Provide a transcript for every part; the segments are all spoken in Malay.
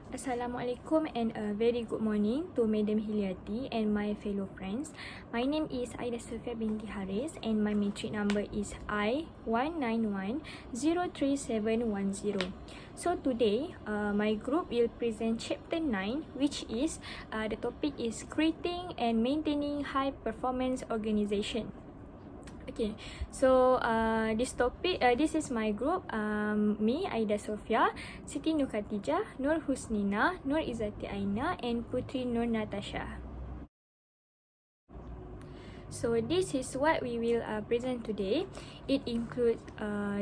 Assalamualaikum and a very good morning to Madam Hiliati and my fellow friends. My name is AIDA SOFEA binti Haris and my matric number is I191-03710. So today, my group will present chapter 9, which is the topic is creating and maintaining high performance organization. Okay, so this topic, this is my group, me, AIDA SOFEA, SITI KHATIJAH, HUSNINA, IZZATIAINA and PUTERI NURNATASHA. So this is what we will present today. It includes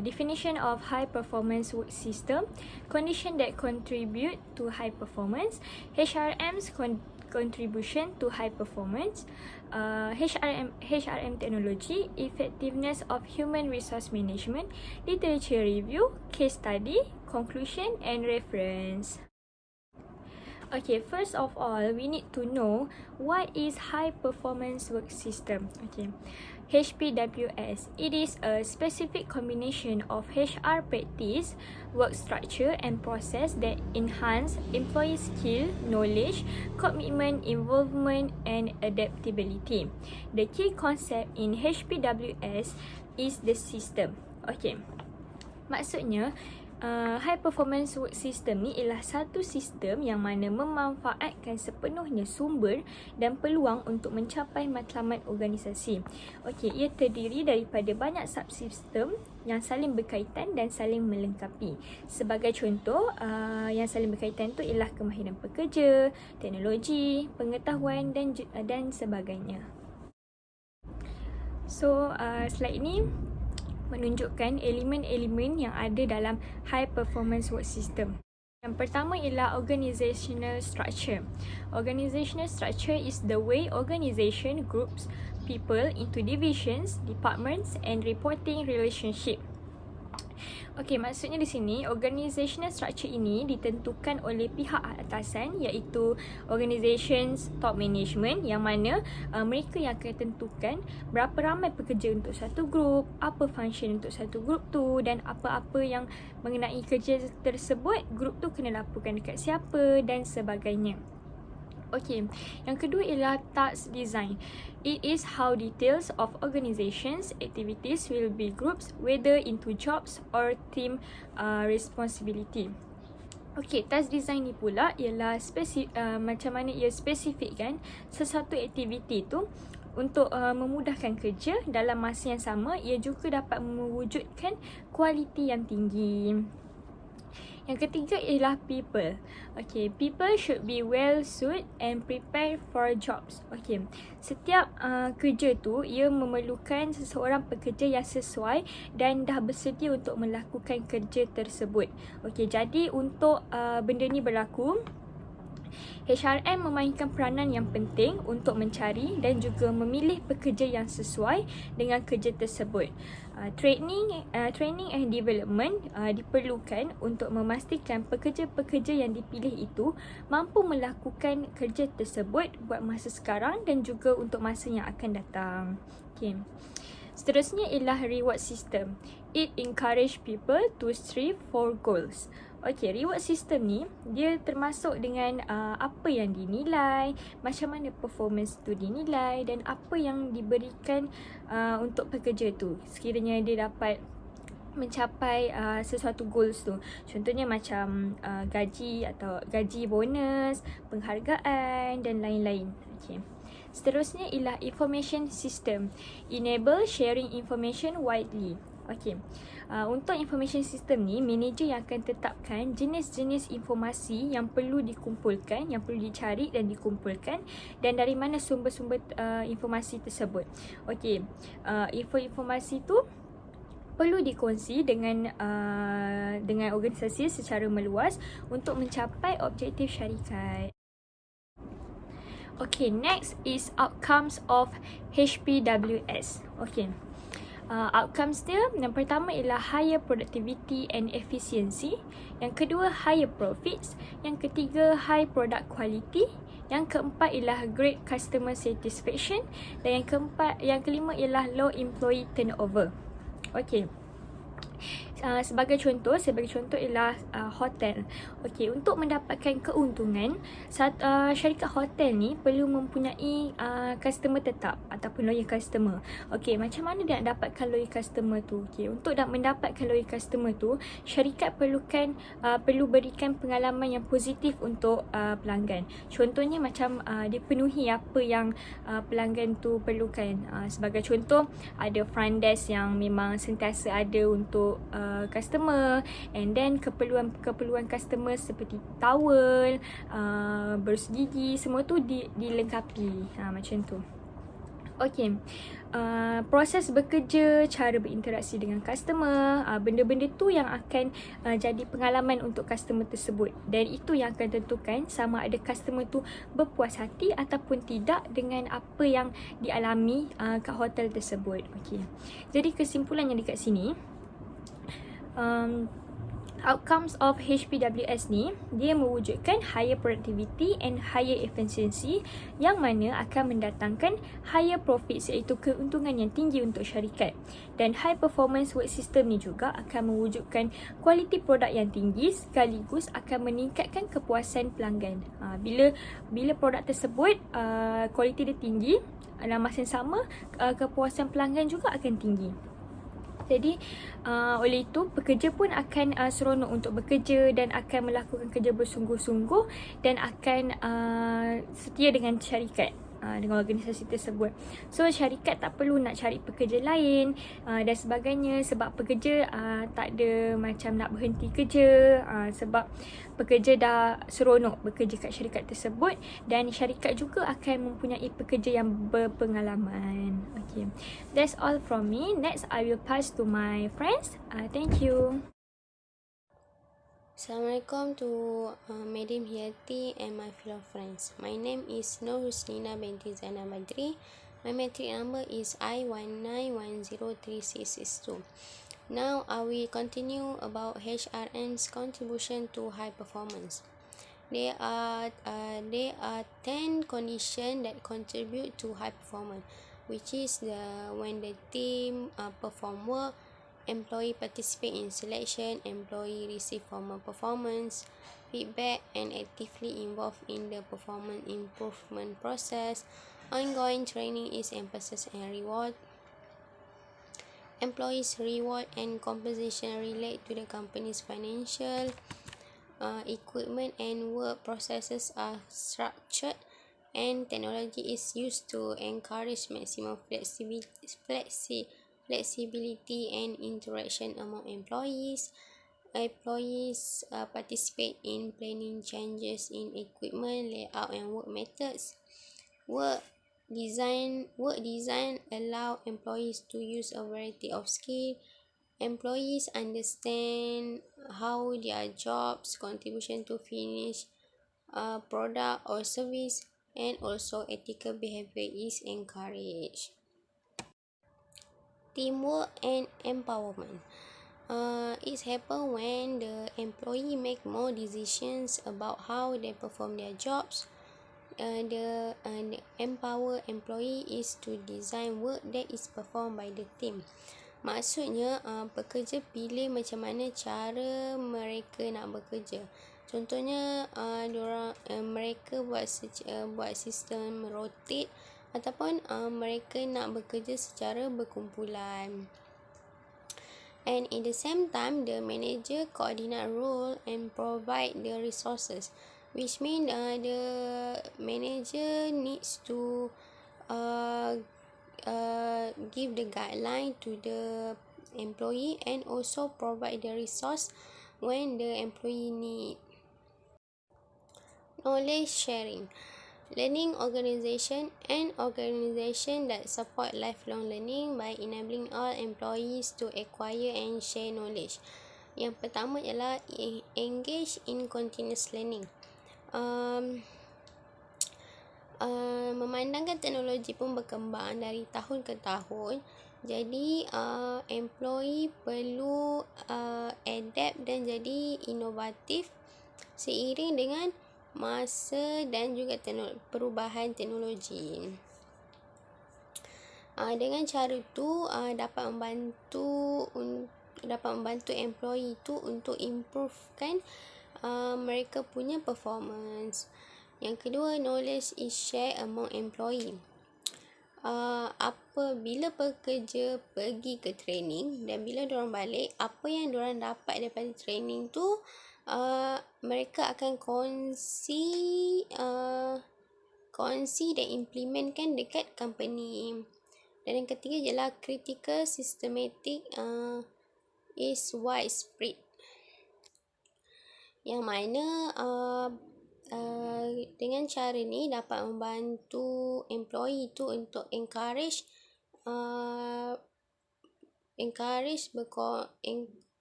definition of high performance work system, condition that contribute to high performance, HRM's contribution to high performance, HRM technology, effectiveness of human resource management, literature review, case study, conclusion and reference. Okay, first of all, we need to know what is high performance work system. Okay, HPWS. It is a specific combination of HR practice, work structure and process that enhance employee skill, knowledge, commitment, involvement and adaptability. The key concept in HPWS is the system. Okay, maksudnya high performance work system ni ialah satu sistem yang mana memanfaatkan sepenuhnya sumber dan peluang untuk mencapai matlamat organisasi. Okey, ia terdiri daripada banyak subsistem yang saling berkaitan dan saling melengkapi. Sebagai contoh, yang saling berkaitan tu ialah kemahiran pekerja, teknologi, pengetahuan dan sebagainya. So, slide ini menunjukkan elemen-elemen yang ada dalam high performance work system. Yang pertama ialah organizational structure. Organizational structure is the way organization groups people into divisions, departments and reporting relationship. Okey, maksudnya di sini organizational structure ini ditentukan oleh pihak atasan iaitu organizations top management yang mana mereka yang akan tentukan berapa ramai pekerja untuk satu grup, apa function untuk satu grup tu dan apa-apa yang mengenai kerja tersebut grup tu kena laporkan dekat siapa dan sebagainya. Okey, yang kedua ialah task design. It is how details of organizations activities will be grouped whether into jobs or team responsibility. Okey, task design ni pula ialah macam mana ia spesifikkan sesuatu aktiviti tu untuk memudahkan kerja dalam masa yang sama. Ia juga dapat mewujudkan kualiti yang tinggi. Yang ketiga ialah people. Okay, people should be well suited and prepared for jobs. Okay, setiap kerja tu ia memerlukan seseorang pekerja yang sesuai dan dah bersedia untuk melakukan kerja tersebut. Okay, jadi untuk benda ni berlaku, HRM memainkan peranan yang penting untuk mencari dan juga memilih pekerja yang sesuai dengan kerja tersebut. Training and development diperlukan untuk memastikan pekerja-pekerja yang dipilih itu mampu melakukan kerja tersebut buat masa sekarang dan juga untuk masa yang akan datang. Okay. Seterusnya ialah reward system. It encourage people to strive for goals. Okay, reward system ni dia termasuk dengan apa yang dinilai, macam mana performance tu dinilai dan apa yang diberikan untuk pekerja tu sekiranya dia dapat mencapai sesuatu goals tu. Contohnya macam gaji atau gaji bonus, penghargaan dan lain-lain. Okay. Seterusnya ialah information system. Enable sharing information widely. Okay. Untuk information system ni, manager yang akan tetapkan jenis-jenis informasi yang perlu dikumpulkan, yang perlu dicari dan dikumpulkan dan dari mana sumber-sumber informasi tersebut. Okay. Informasi tu perlu dikongsi dengan organisasi secara meluas untuk mencapai objektif syarikat. Okay, next is outcomes of HPWS. Okay. Outcomes dia, yang pertama ialah higher productivity and efficiency, yang kedua higher profits, yang ketiga high product quality, yang keempat ialah great customer satisfaction dan yang kelima ialah low employee turnover. Okay. sebagai contoh ialah hotel. Okey, untuk mendapatkan keuntungan, syarikat hotel ni perlu mempunyai customer tetap ataupun loyal customer. Okey, macam mana dia nak dapatkan loyal customer tu? Okey, untuk mendapatkan loyal customer tu, syarikat perlu berikan pengalaman yang positif untuk pelanggan. Contohnya macam dia penuhi apa yang pelanggan tu perlukan. Sebagai contoh, ada front desk yang memang sentiasa ada untuk customer, and then keperluan customer seperti towel, berus gigi, semua tu dilengkapi macam tu. Okey, proses bekerja, cara berinteraksi dengan customer, benda-benda tu yang akan jadi pengalaman untuk customer tersebut, dan itu yang akan tentukan sama ada customer tu berpuas hati ataupun tidak dengan apa yang dialami kat hotel tersebut. Okey, jadi kesimpulannya dekat sini, outcomes of HPWS ni, dia mewujudkan higher productivity and higher efficiency, yang mana akan mendatangkan higher profits, iaitu keuntungan yang tinggi untuk syarikat. Dan high performance work system ni juga akan mewujudkan kualiti produk yang tinggi, sekaligus akan meningkatkan kepuasan pelanggan. Bila produk tersebut kualiti dia tinggi, dalam masa yang sama kepuasan pelanggan juga akan tinggi. Jadi oleh itu pekerja pun akan seronok untuk bekerja dan akan melakukan kerja bersungguh-sungguh dan akan setia dengan syarikat, dengan organisasi tersebut. So syarikat tak perlu nak cari pekerja lain dan sebagainya, sebab pekerja tak ada macam nak berhenti kerja, sebab pekerja dah seronok bekerja kat syarikat tersebut, dan syarikat juga akan mempunyai pekerja yang berpengalaman. Okay, that's all from me. Next, I will pass to my friends. Thank you. Assalamualaikum to Madam Hayati and my fellow friends. My name is HUSNINA binti ZAINAL BADRI. My metric number is I19103662. Now I will continue about HRM's contribution to high performance. There are 10 conditions that contribute to high performance, which is when the team perform work, employee participate in selection, employee receive formal performance feedback and actively involved in the performance improvement process, ongoing training is emphasized and reward, employees reward and compensation relate to the company's financial, equipment and work processes are structured, and technology is used to encourage maximum flexibility and interaction among employees. Employees participate in planning changes in equipment, layout and work methods. Work design allow employees to use a variety of skills. Employees understand how their jobs contribution to finish product or service, and also ethical behavior is encouraged. Teamwork and empowerment. It happens when the employee make more decisions about how they perform their jobs. The empower employee is to design work that is performed by the team. Maksudnya pekerja pilih macam mana cara mereka nak bekerja. Contohnya mereka buat sistem rotate ataupun mereka nak bekerja secara berkumpulan. And in the same time, the manager coordinate role and provide the resources, which mean the manager needs to give the guideline to the employee and also provide the resource when the employee need. Knowledge sharing. Learning organization that support lifelong learning by enabling all employees to acquire and share knowledge. Yang pertama ialah engage in continuous learning. Memandangkan teknologi pun berkembang dari tahun ke tahun, jadi employee perlu adapt dan jadi inovatif seiring dengan masa dan juga perubahan teknologi. Dengan cara tu dapat membantu dapat membantu employee tu untuk improvekan mereka punya performance. Yang kedua, knowledge is shared among employee. Apabila pekerja pergi ke training dan bila diorang balik, apa yang diorang dapat daripada training tu mereka akan kongsi dan implementkan dekat company. Dan yang ketiga ialah critical systematic is widespread, yang mana dengan cara ni dapat membantu employee tu untuk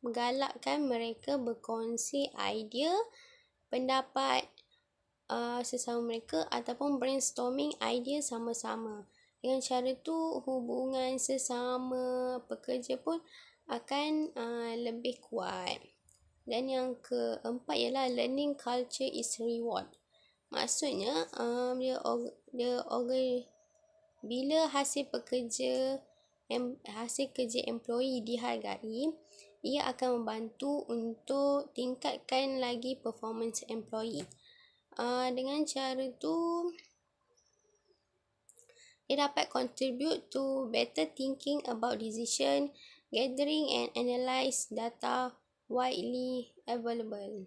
menggalakkan mereka berkongsi idea, pendapat sesama mereka ataupun brainstorming idea sama-sama. Dengan cara tu hubungan sesama pekerja pun akan lebih kuat. Dan yang keempat ialah learning culture is reward. Maksudnya bila hasil kerja employee dihargai, ia akan membantu untuk tingkatkan lagi performance employee. Dengan cara tu dia dapat contribute to better thinking about decision, gathering and analyze data widely available.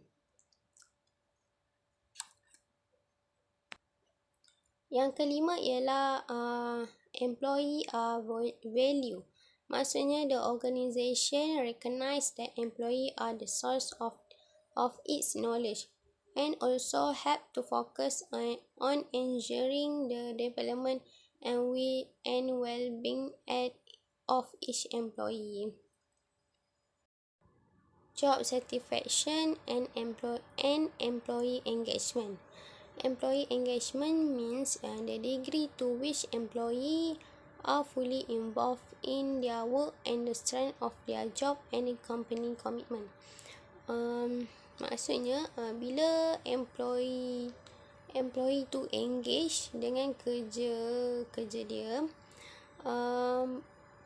Yang kelima ialah employee value. Maksudnya the organisation recognize that employee are the source of its knowledge and also help to focus on ensuring the development and well-being of each employee. Job satisfaction and employee engagement. Employee engagement means the degree to which employee are fully involved in their work and the strength of their job and the company commitment. Maksudnya bila employee tu engage dengan kerja dia,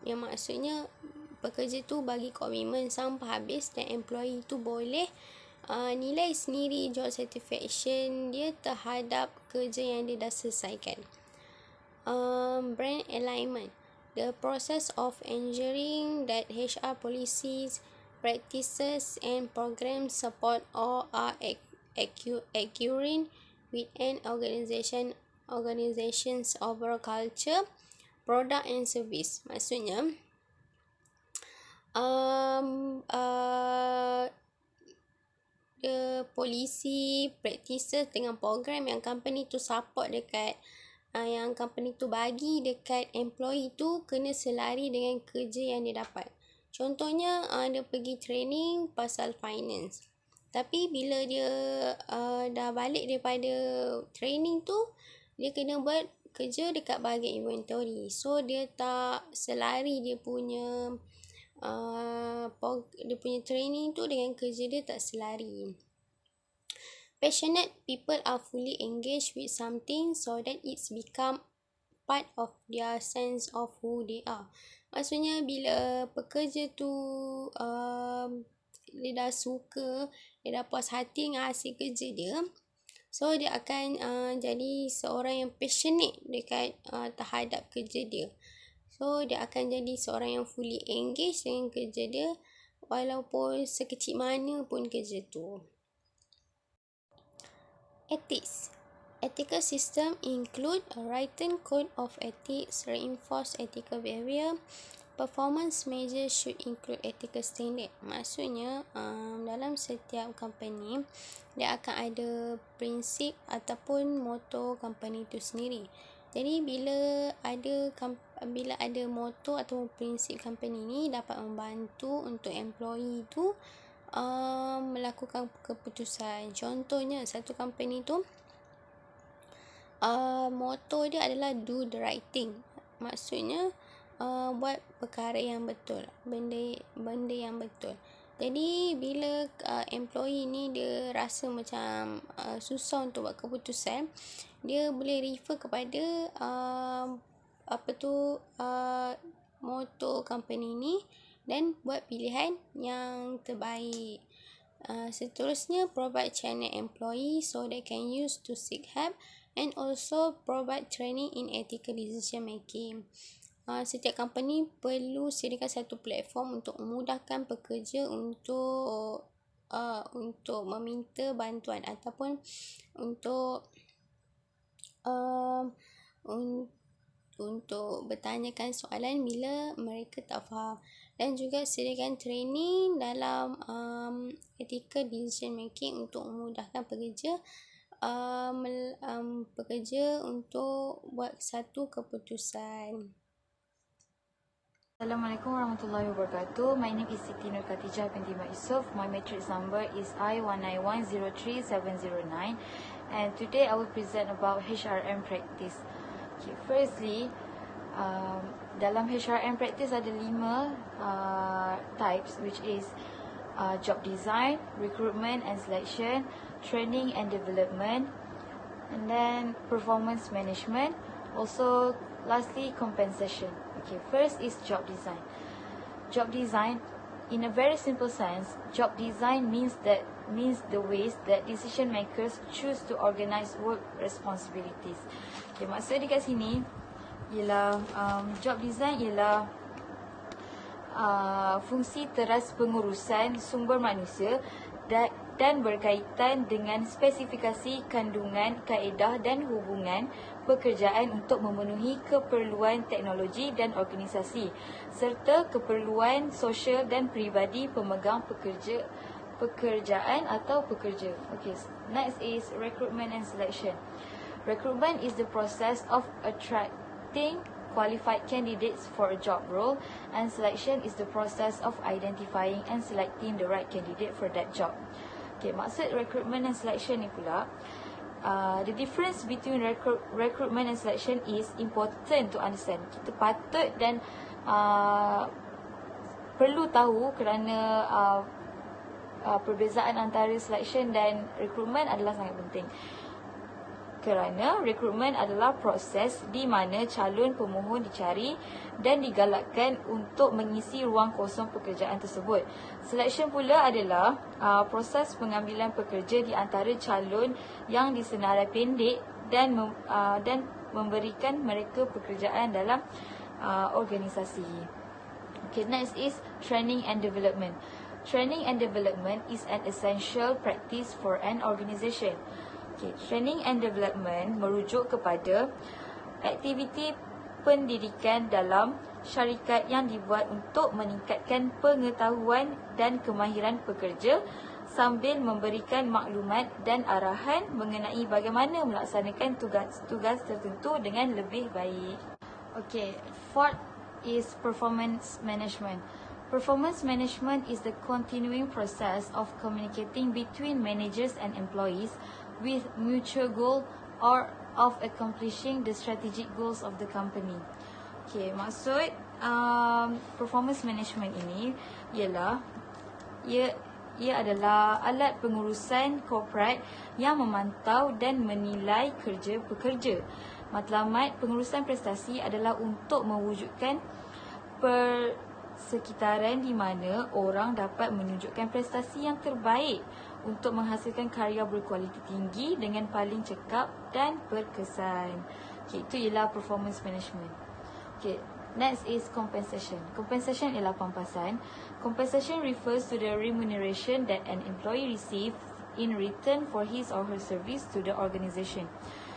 yang maksudnya pekerja tu bagi komitmen sampai habis dan employee tu boleh nilai sendiri job satisfaction dia terhadap kerja yang dia dah selesaikan. Brand alignment, the process of ensuring that HR policies, practices and programs support or are accurate with an organization's overall culture, product and service. Maksudnya the polisi, practices dengan program yang company tu support dekat yang company tu bagi dekat employee tu kena selari dengan kerja yang dia dapat. Contohnya dia pergi training pasal finance, tapi bila dia dah balik daripada training tu, dia kena buat kerja dekat bahagian inventory. So dia tak selari dia punya training tu dengan kerja dia tak selari. Passionate people are fully engaged with something so that it's become part of their sense of who they are. Maksudnya bila pekerja tu dia dah suka, dia dah puas hati dengan hasil kerja dia, so dia akan jadi seorang yang passionate dekat terhadap kerja dia. So dia akan jadi seorang yang fully engaged dengan kerja dia walaupun sekecil mana pun kerja tu. Ethics. Ethical system include a written code of ethics, reinforce ethical behavior. Performance measures should include ethical standard. Maksudnya dalam setiap company dia akan ada prinsip ataupun motto company itu sendiri. Jadi bila ada motto atau prinsip company ni dapat membantu untuk employee tu melakukan keputusan. Contohnya satu company tu motto dia adalah do the right thing. Maksudnya buat perkara yang betul, benda yang betul. Jadi bila employee ni dia rasa macam susah untuk buat keputusan, dia boleh refer kepada motto company ni dan buat pilihan yang terbaik. Seterusnya, provide channel employee so they can use to seek help, and also provide training in ethical decision making. Setiap company perlu sediakan satu platform untuk memudahkan pekerja untuk meminta bantuan ataupun untuk bertanyakan soalan bila mereka tak faham, dan juga sediakan training dalam ethical decision making untuk memudahkan pekerja untuk buat satu keputusan. Assalamualaikum warahmatullahi wabarakatuh. My name is Siti Nur KHATIJAH binti YUSOF. My matrix number is I19103-709, and today I will present about HRM practice. Okay, firstly, dalam HRM practice ada 5 types, which is job design, recruitment and selection, training and development, and then performance management, also lastly compensation. Okay, first is job design. Job design, in a very simple sense, job design means the ways that decision makers choose to organize work responsibilities. Okay, maksud dekat sini ialah job design ialah fungsi teras pengurusan sumber manusia dan berkaitan dengan spesifikasi kandungan, kaedah dan hubungan pekerjaan untuk memenuhi keperluan teknologi dan organisasi serta keperluan sosial dan peribadi pemegang pekerjaan atau pekerja. Okay, next is recruitment and selection. Recruitment is the process of attracting qualified candidates for a job role, and selection is the process of identifying and selecting the right candidate for that job. Okay, maksud recruitment and selection ni pula, the difference between recruitment and selection is important to understand. Kita patut dan perlu tahu kerana perbezaan antara selection dan recruitment adalah sangat penting. Kerana recruitment adalah proses di mana calon pemohon dicari dan digalakkan untuk mengisi ruang kosong pekerjaan tersebut. Selection pula adalah proses pengambilan pekerja di antara calon yang disenarai pendek dan memberikan mereka pekerjaan dalam organisasi. Okay, next is training and development. Training and development is an essential practice for an organisation. Okay, training and development merujuk kepada aktiviti pendidikan dalam syarikat yang dibuat untuk meningkatkan pengetahuan dan kemahiran pekerja sambil memberikan maklumat dan arahan mengenai bagaimana melaksanakan tugas-tugas tertentu dengan lebih baik. Okay, fourth is performance management. Performance management is the continuing process of communicating between managers and employees with mutual goal or of accomplishing the strategic goals of the company. Okay, maksud performance management ini ialah ia adalah alat pengurusan korporat yang memantau dan menilai kerja pekerja. Matlamat pengurusan prestasi adalah untuk mewujudkan persekitaran di mana orang dapat menunjukkan prestasi yang terbaik untuk menghasilkan karya berkualiti tinggi dengan paling cekap dan berkesan. Okay, itu ialah performance management. Okay, next is compensation. Compensation ialah pampasan. Compensation refers to the remuneration that an employee receives in return for his or her service to the organisation.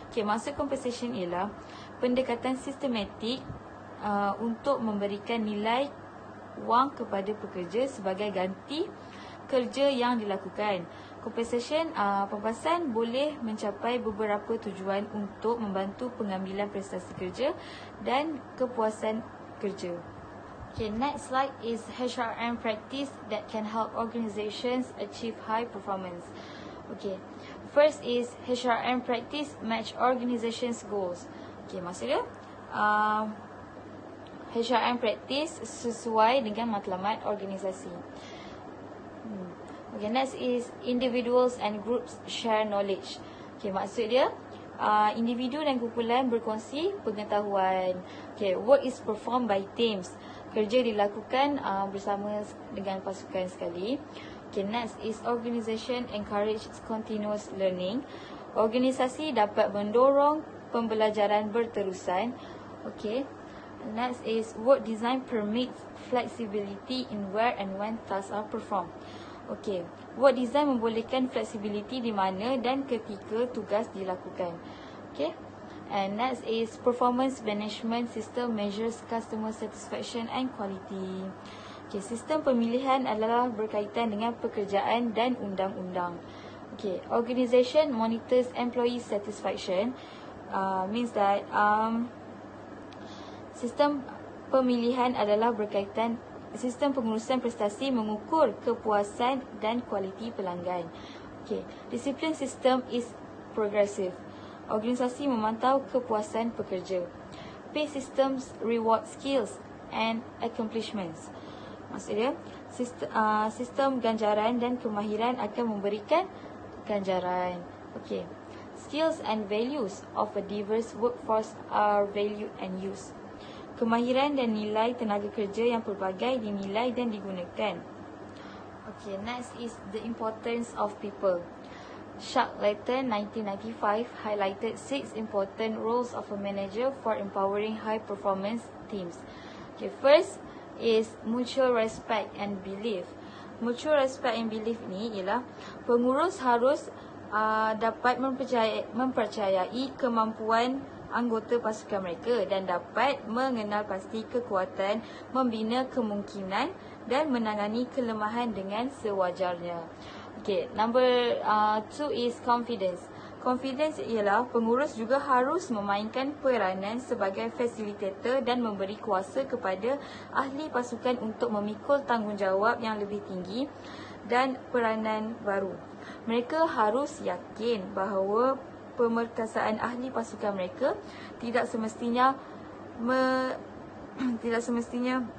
Okay, maksud compensation ialah pendekatan sistematik untuk memberikan nilai wang kepada pekerja sebagai ganti kerja yang dilakukan. Compensation pampasan boleh mencapai beberapa tujuan untuk membantu pengambilan prestasi kerja dan kepuasan kerja. Okay, next slide is HRM practice that can help organizations achieve high performance. Okay, first is HRM practice match organizations goals. Okay, maksudnya HRM practice sesuai dengan matlamat organisasi. Okay, next is individuals and groups share knowledge. Okay, maksud dia individu dan kumpulan berkongsi pengetahuan. Okay, work is performed by teams. kerja dilakukan bersama dengan pasukan sekali. Okay, next is organisation encourage continuous learning. Organisasi dapat mendorong pembelajaran berterusan. Okay. Next is work design permits flexibility in where and when tasks are performed. Okay, work design membolehkan flexibility di mana dan ketika tugas dilakukan. Okay, and next is performance management system measures customer satisfaction and quality. Okay, sistem pemilihan adalah berkaitan dengan pekerjaan dan undang-undang. Okay, organization monitors employee satisfaction. Means that sistem pemilihan adalah berkaitan sistem pengurusan prestasi mengukur kepuasan dan kualiti pelanggan. Okay, disiplin sistem is progressive. Organisasi memantau kepuasan pekerja. Pay systems reward skills and accomplishments. Maksudnya, sistem ganjaran dan kemahiran akan memberikan ganjaran. Okay, skills and values of a diverse workforce are valued and used. Kemahiran dan nilai tenaga kerja yang pelbagai dinilai dan digunakan. Okay, next is the importance of people. CHAPT9 1995 highlighted 6 important roles of a manager for empowering high performance teams. Okay, first is mutual respect and belief. Mutual respect and belief ni ialah pengurus harus dapat mempercayai kemampuan anggota pasukan mereka dan dapat mengenal pasti kekuatan, membina kemungkinan dan menangani kelemahan dengan sewajarnya. Okay, number 2 is confidence. Confidence ialah pengurus juga harus memainkan peranan sebagai facilitator dan memberi kuasa kepada ahli pasukan untuk memikul tanggungjawab yang lebih tinggi dan peranan baru. Mereka harus yakin bahawa pemerkasaan ahli pasukan mereka tidak semestinya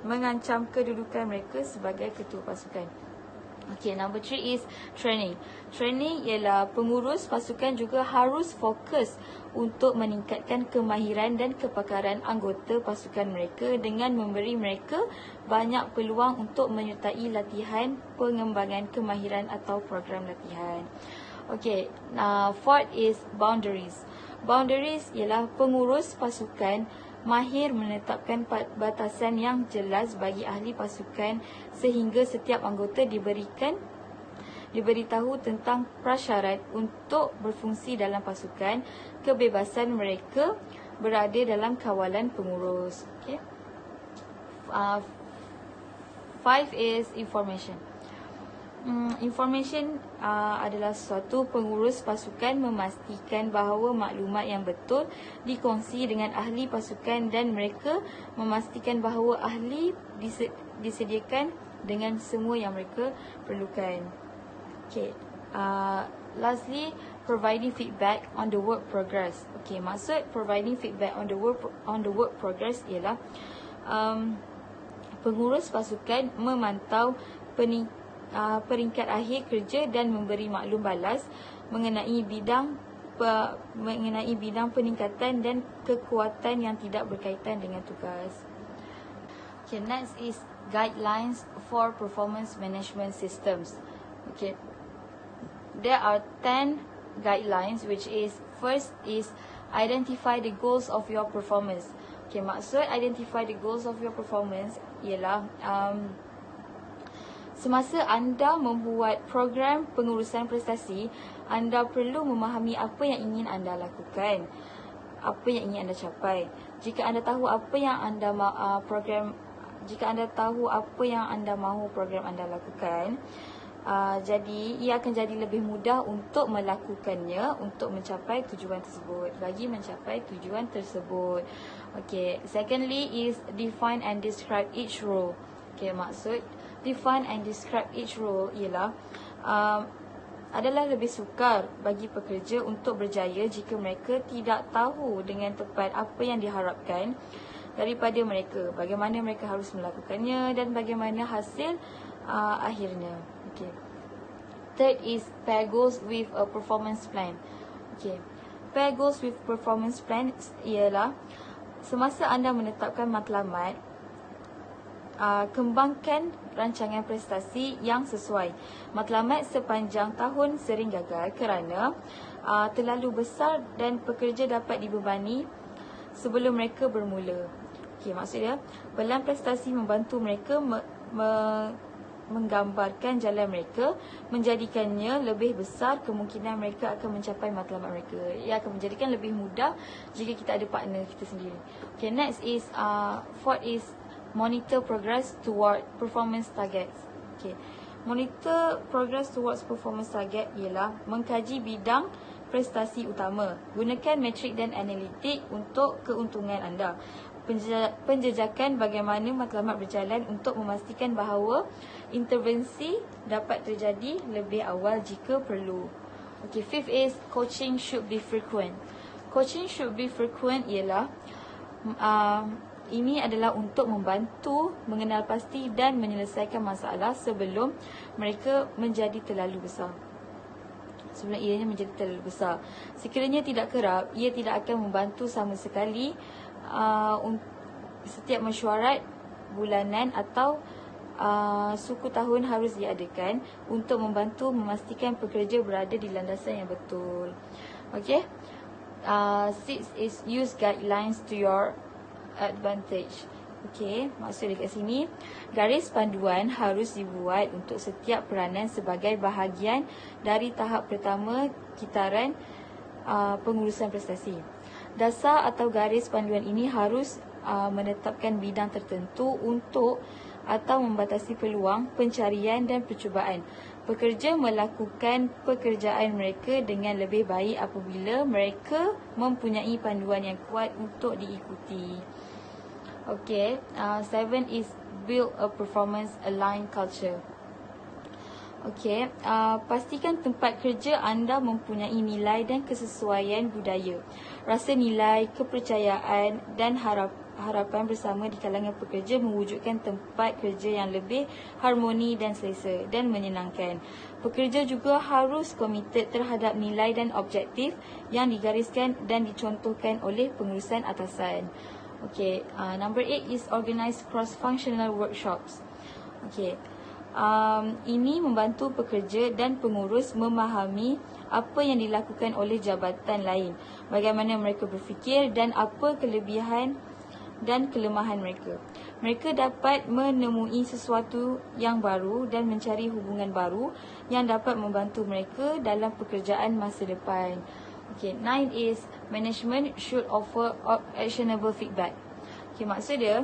mengancam kedudukan mereka sebagai ketua pasukan. Okay, number 3 is training. Training ialah pengurus pasukan juga harus fokus untuk meningkatkan kemahiran dan kepakaran anggota pasukan mereka dengan memberi mereka banyak peluang untuk menyertai latihan pengembangan kemahiran atau program latihan. Okay, fourth is boundaries. Boundaries ialah pengurus pasukan mahir menetapkan batasan yang jelas bagi ahli pasukan sehingga setiap anggota diberitahu tentang prasyarat untuk berfungsi dalam pasukan, kebebasan mereka berada dalam kawalan pengurus. Okay. Five is information. Information adalah suatu pengurus pasukan memastikan bahawa maklumat yang betul dikongsi dengan ahli pasukan dan mereka memastikan bahawa ahli disediakan dengan semua yang mereka perlukan. Okay. Lastly, providing feedback on the work progress. Okay, maksud providing feedback on the work progress ialah pengurus pasukan memantau peringkat akhir kerja dan memberi maklum balas mengenai bidang peningkatan dan kekuatan yang tidak berkaitan dengan tugas. Okay, next is guidelines for performance management systems. Okay, there are 10 guidelines, which is first is identify the goals of your performance. Okay, maksud identify the goals of your performance ialah semasa anda membuat program pengurusan prestasi, anda perlu memahami apa yang ingin anda lakukan, apa yang ingin anda capai. Jika anda tahu apa yang anda mahu program anda lakukan, jadi ia akan jadi lebih mudah untuk melakukannya untuk mencapai tujuan tersebut. Okay, secondly is define and describe each role. Okay, maksud define and describe each role ialah adalah lebih sukar bagi pekerja untuk berjaya jika mereka tidak tahu dengan tepat apa yang diharapkan daripada mereka, bagaimana mereka harus melakukannya dan bagaimana hasil akhirnya. Okay. Third is pair goals with a performance plan. Okay. Pair goals with performance plan ialah semasa anda menetapkan matlamat, kembangkan rancangan prestasi yang sesuai. Matlamat sepanjang tahun sering gagal kerana terlalu besar dan pekerja dapat dibebani sebelum mereka bermula. Okey, maksudnya pelan prestasi membantu mereka menggambarkan jalan mereka, menjadikannya lebih besar kemungkinan mereka akan mencapai matlamat mereka. Ia akan menjadikan lebih mudah jika kita ada partner kita sendiri. Okay, next is fourth is monitor progress toward performance targets. Okay, monitor progress towards performance target ialah mengkaji bidang prestasi utama. Gunakan metrik dan analitik untuk keuntungan anda. Penjejakan bagaimana matlamat berjalan untuk memastikan bahawa intervensi dapat terjadi lebih awal jika perlu. Okay, fifth is coaching should be frequent. Coaching should be frequent ialah ini adalah untuk membantu mengenal pasti dan menyelesaikan masalah sebelum mereka menjadi terlalu besar. Sebelum ianya menjadi terlalu besar. Sekiranya tidak kerap, ia tidak akan membantu sama sekali. Setiap mesyuarat bulanan atau suku tahun harus diadakan untuk membantu memastikan pekerja berada di landasan yang betul. Okay. Six is use guidelines to your advantage. Okay, maksud dekat sini, garis panduan harus dibuat untuk setiap peranan sebagai bahagian dari tahap pertama kitaran pengurusan prestasi. Dasar atau garis panduan ini harus menetapkan bidang tertentu untuk atau membatasi peluang, pencarian dan percubaan. Pekerja melakukan pekerjaan mereka dengan lebih baik apabila mereka mempunyai panduan yang kuat untuk diikuti. Okay, seven is build a performance aligned culture. Okey, pastikan tempat kerja anda mempunyai nilai dan kesesuaian budaya, rasa nilai, kepercayaan dan harapan bersama di kalangan pekerja mewujudkan tempat kerja yang lebih harmoni dan selesa dan menyenangkan. Pekerja juga harus komited terhadap nilai dan objektif yang digariskan dan dicontohkan oleh pengurusan atasan. Okey, number 8 is organize cross-functional workshops. Okey. Ini membantu pekerja dan pengurus memahami apa yang dilakukan oleh jabatan lain, bagaimana mereka berfikir dan apa kelebihan dan kelemahan mereka. Mereka dapat menemui sesuatu yang baru dan mencari hubungan baru yang dapat membantu mereka dalam pekerjaan masa depan. Okay, 9 is management should offer actionable feedback. Okay, maksud dia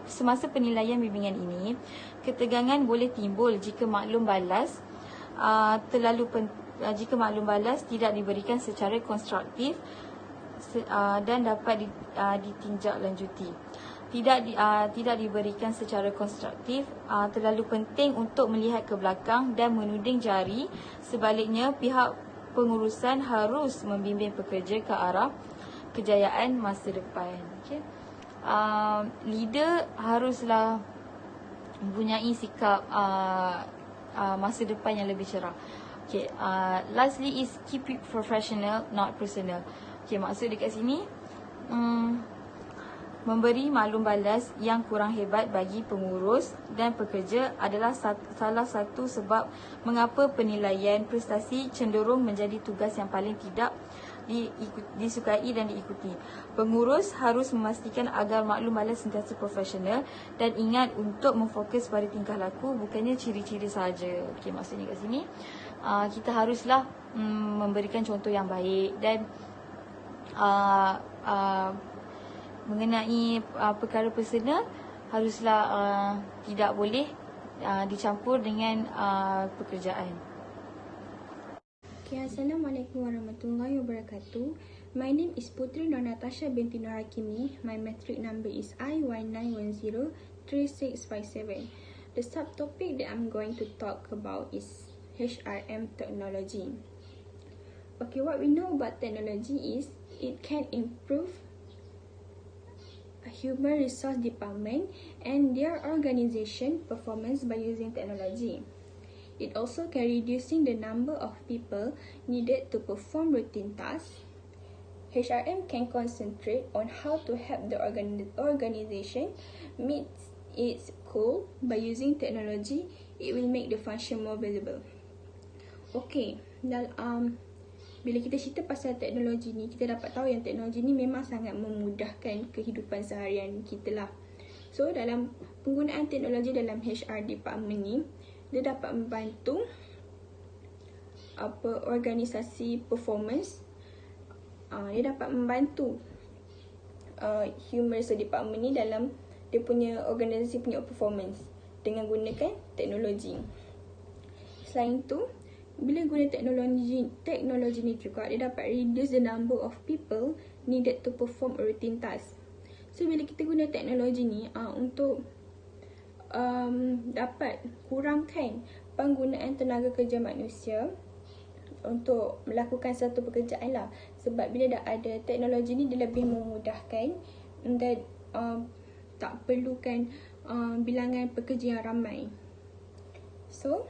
semasa penilaian bimbingan ini, ketegangan boleh timbul jika maklum balas jika maklum balas tidak diberikan secara konstruktif dan dapat ditindaklanjuti. Tidak diberikan secara konstruktif terlalu penting untuk melihat ke belakang dan menuding jari. Sebaliknya, pihak pengurusan harus membimbing pekerja ke arah kejayaan masa depan. Okay. Leader haruslah mempunyai sikap masa depan yang lebih cerah. Okay. Lastly is keep it professional, not personal. Okay, maksud dekat sini memberi maklum balas yang kurang hebat bagi pengurus dan pekerja adalah salah satu sebab mengapa penilaian prestasi cenderung menjadi tugas yang paling tidak disukai dan diikuti. Pengurus harus memastikan agar maklum balas sentiasa profesional dan ingat untuk memfokus pada tingkah laku, bukannya ciri-ciri sahaja. Okey, maksudnya kat sini kita haruslah memberikan contoh yang baik dan mengenai perkara personal haruslah tidak boleh dicampur dengan pekerjaan. Okay, Assalamualaikum warahmatullahi wabarakatuh. My name is Puteri NURNATASHA binti Nur HAKIMI. My metric number is I19103657. The subtopic that I'm going to talk about is HRM technology. Okay, what we know about technology is it can improve a human resource department and their organization performance by using technology. It also can reducing the number of people needed to perform routine tasks. HRM can concentrate on how to help the organization meet its goal by using technology. It will make the function more valuable. Okay, bila kita cerita pasal teknologi ni, kita dapat tahu yang teknologi ni memang sangat memudahkan kehidupan seharian kita lah. So, dalam penggunaan teknologi dalam HR department ni, dia dapat membantu organisasi performance. Dia dapat membantu human resource department ni dalam dia punya organisasi punya performance dengan gunakan teknologi. Selain tu, bila guna teknologi ni juga, dia dapat reduce the number of people needed to perform a routine task. So, bila kita guna teknologi ni untuk dapat kurangkan penggunaan tenaga kerja manusia untuk melakukan satu pekerjaan lah. Sebab bila dah ada teknologi ni, dia lebih memudahkan dan tak perlukan bilangan pekerja yang ramai. So,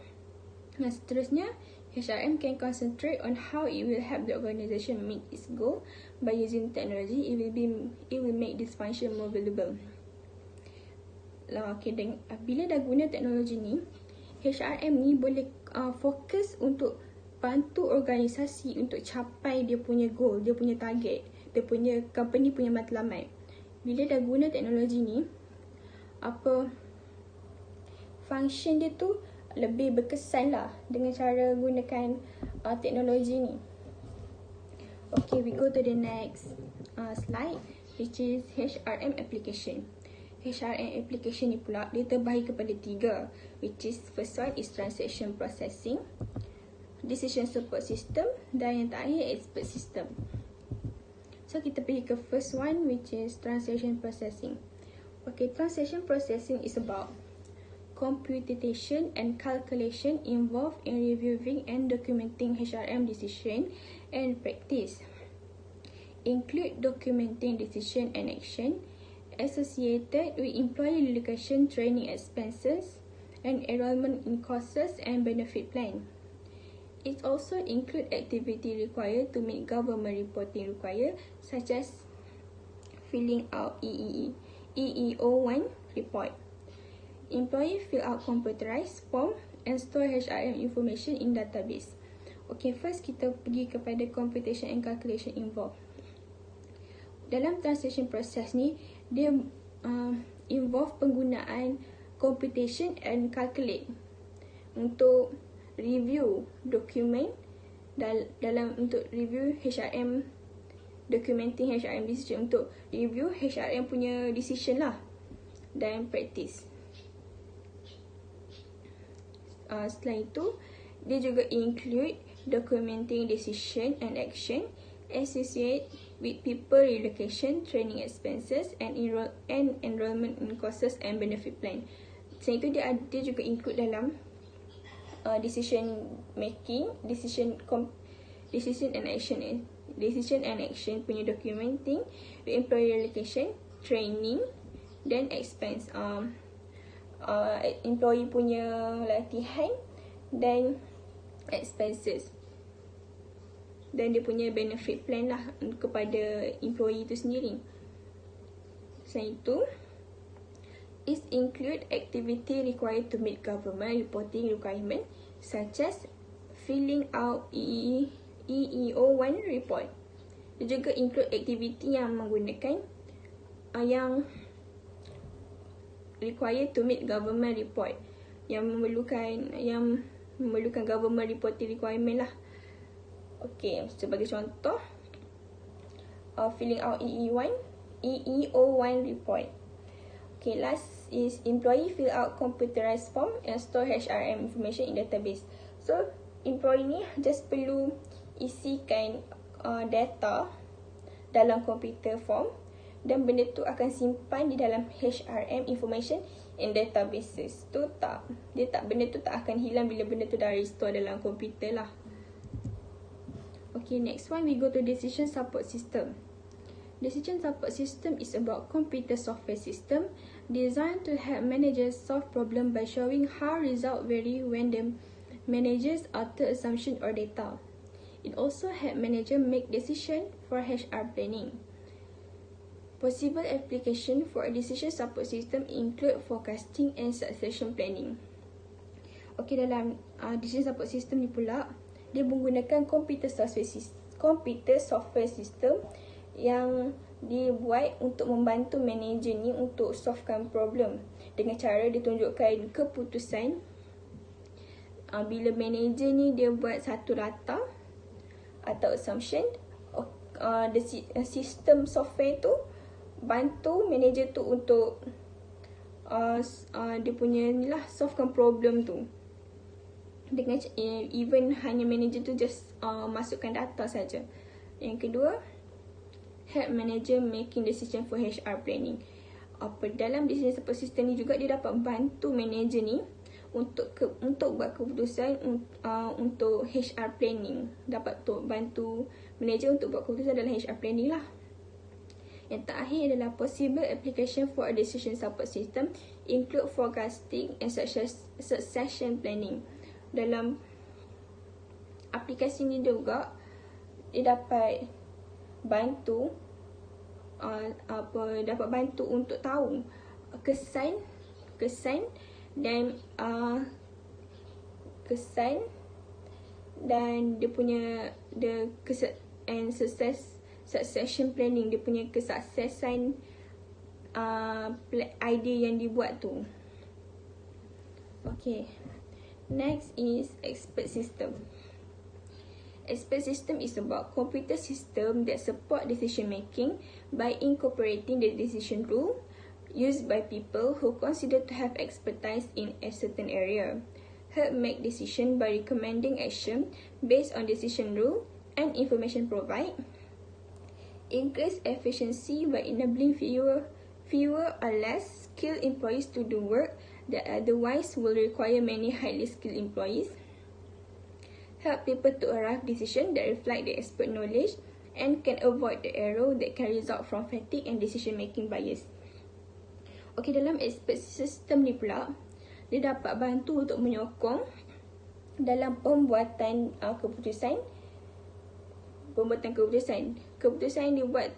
seterusnya, HRM can concentrate on how it will help the organisation meet its goal by using technology. It will make this function more valuable. Okay, bila dah guna teknologi ni, HRM ni boleh fokus untuk bantu organisasi untuk capai dia punya goal, dia punya target, dia punya company punya matlamat. Bila dah guna teknologi ni, function dia tu lebih berkesan lah dengan cara gunakan teknologi ni. Okay, we go to the next slide, which is HRM application. HRM application ni pula, dia terbahagi kepada 3, which is first one is transaction processing, decision support system, dan yang terakhir expert system. So, kita pergi ke first one, which is transaction processing. Okay, transaction processing is about computation and calculation involved in reviewing and documenting HRM decision and practice. Include documenting decision and action associated with employee relocation training expenses and enrollment in courses and benefit plan. It also include activity required to meet government reporting required, such as filling out EEO1 report. Employee fill out computerized form and store HRM information in database. Okay, first kita pergi kepada computation and calculation involved. Dalam transaction process ni, dia involve penggunaan computation and calculate untuk review dokumen dalam untuk review HRM, documenting HRM decision, untuk review HRM punya decision lah, dan practice. Setelah itu, dia juga include documenting decision and action associated with people relocation training expenses and enrollment in courses and benefit plan. Selain itu, dia juga include dalam decision making, decision and action punya documenting, the employee relocation training, dan expense, employee punya latihan dan expenses, dan dia punya benefit plan lah kepada employee itu sendiri. Selain itu, it include activity required to meet government reporting requirement, such as filling out EEO1 report. Dia juga include activity yang menggunakan yang required to meet government report, yang memerlukan government reporting requirement lah. Okay, sebagai contoh, filling out EEO1 report. Okay, last is employee fill out computerized form and store HRM information in database. So, employee ni just perlu isikan data dalam computer form, dan benda tu akan simpan di dalam HRM information in databases. Benda tu tak akan hilang bila benda tu dah restore dalam komputer lah. Okay, next one we go to decision support system. Decision support system is about computer software system designed to help managers solve problem by showing how result vary when the managers alter assumption or data. It also help manager make decision for HR planning. Possible application for a decision support system include forecasting and succession planning. Okey, dalam decision support system ni pula, dia menggunakan computer software system yang dibuat untuk membantu manager ni untuk solvekan problem dengan cara ditunjukkan keputusan. Bila manager ni dia buat satu data atau assumption, sistem software tu bantu manager tu untuk dia punya ni lah, solvekan problem tu. Dengan even hanya manager tu just masukkan data saja. Yang kedua, help manager making decision for HR planning. Dalam decision support system ni juga dia dapat bantu manager ni untuk buat keputusan untuk HR planning. Dapat bantu manager untuk buat keputusan dalam HR planning lah. Yang terakhir adalah possible application for a decision support system include forecasting and succession planning. Dalam aplikasi ni juga dia dapat bantu dapat bantu untuk tahu kesan dan dia punya succession planning, dia punya kesuksesan idea yang dibuat tu. Okay, next is expert system. Expert system is about computer system that support decision making by incorporating the decision rule used by people who consider to have expertise in a certain area. Help make decision by recommending action based on decision rule and information provide. Increase efficiency by enabling fewer or less skilled employees to do work that otherwise will require many highly skilled employees. Help people to arrive decisions that reflect their expert knowledge and can avoid the error that can result from fatigue and decision-making bias. Okey, dalam expert system ni pula, dia dapat bantu untuk menyokong dalam pembuatan keputusan. Keputusan yang dibuat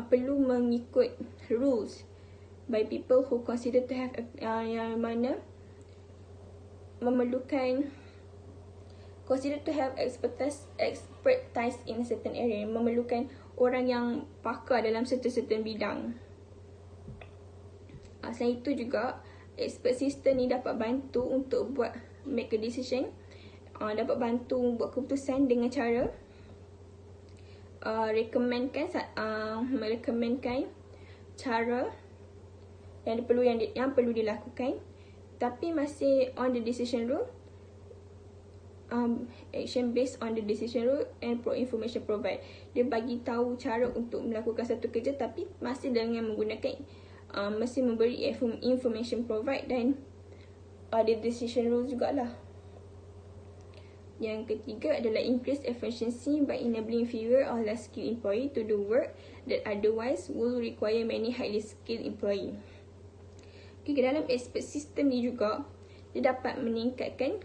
perlu mengikut rules by people who consider to have yang mana memerlukan consider to have expertise in a certain area, memerlukan orang yang pakar dalam certain bidang. Selain itu juga, expert system ni dapat bantu untuk make a decision, dapat bantu buat keputusan dengan cara merekomenkan cara yang perlu dilakukan, tapi masih on the decision rule, action based on the decision rule and information provide. Dia bagi tahu cara untuk melakukan satu kerja tapi masih dengan menggunakan masih memberi information provide dan the decision rule jugalah. Yang ketiga adalah increase efficiency by enabling fewer or less skilled employee to do work that otherwise will require many highly skilled employee. Okay, dalam expert system ni juga dia dapat meningkatkan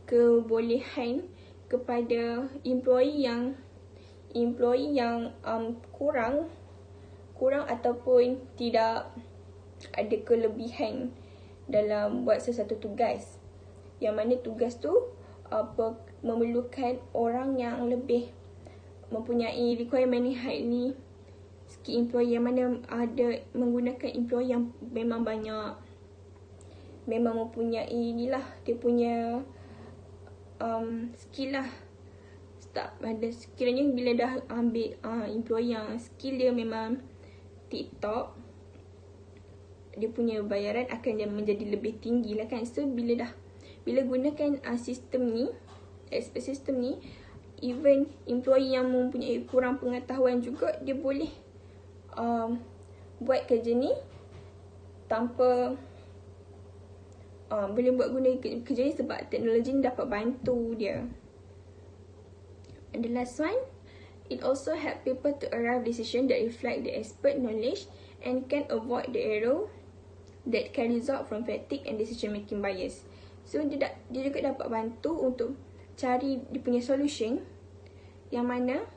kebolehan kepada employee yang kurang ataupun tidak ada kelebihan dalam buat sesuatu tugas, yang mana tugas tu memerlukan orang yang lebih mempunyai requirement highly skilled employee, yang mana ada menggunakan employee yang memang mempunyai inilah dia punya skill lah. Ada sekiranya bila dah ambil employee yang skill dia memang tip-top, dia punya bayaran akan menjadi lebih tinggi lah kan. So bila gunakan sistem ni, expert system ni, even employee yang mempunyai kurang pengetahuan juga dia boleh buat kerja ni tanpa boleh buat guna kerja ni sebab teknologi ni dapat bantu dia. And the last one, it also help people to arrive decision that reflect the expert knowledge and can avoid the error that can result from fatigue and decision making bias. So dia juga dapat bantu untuk cari dia punya solution yang mana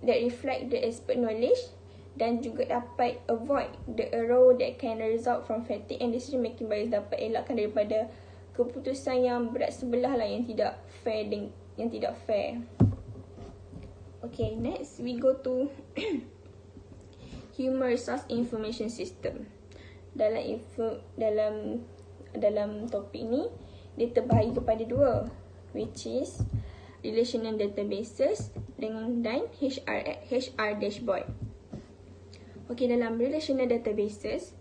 that reflect the expert knowledge dan juga dapat avoid the error that can result from fatigue and decision making bias, dapat elakkan daripada keputusan yang berat sebelah lah, yang tidak fair. Okay, next we go to Human Resource Information System. Dalam topik ni dia terbahagi kepada dua, which is relational databases dan HR dashboard. Okay, dalam relational databases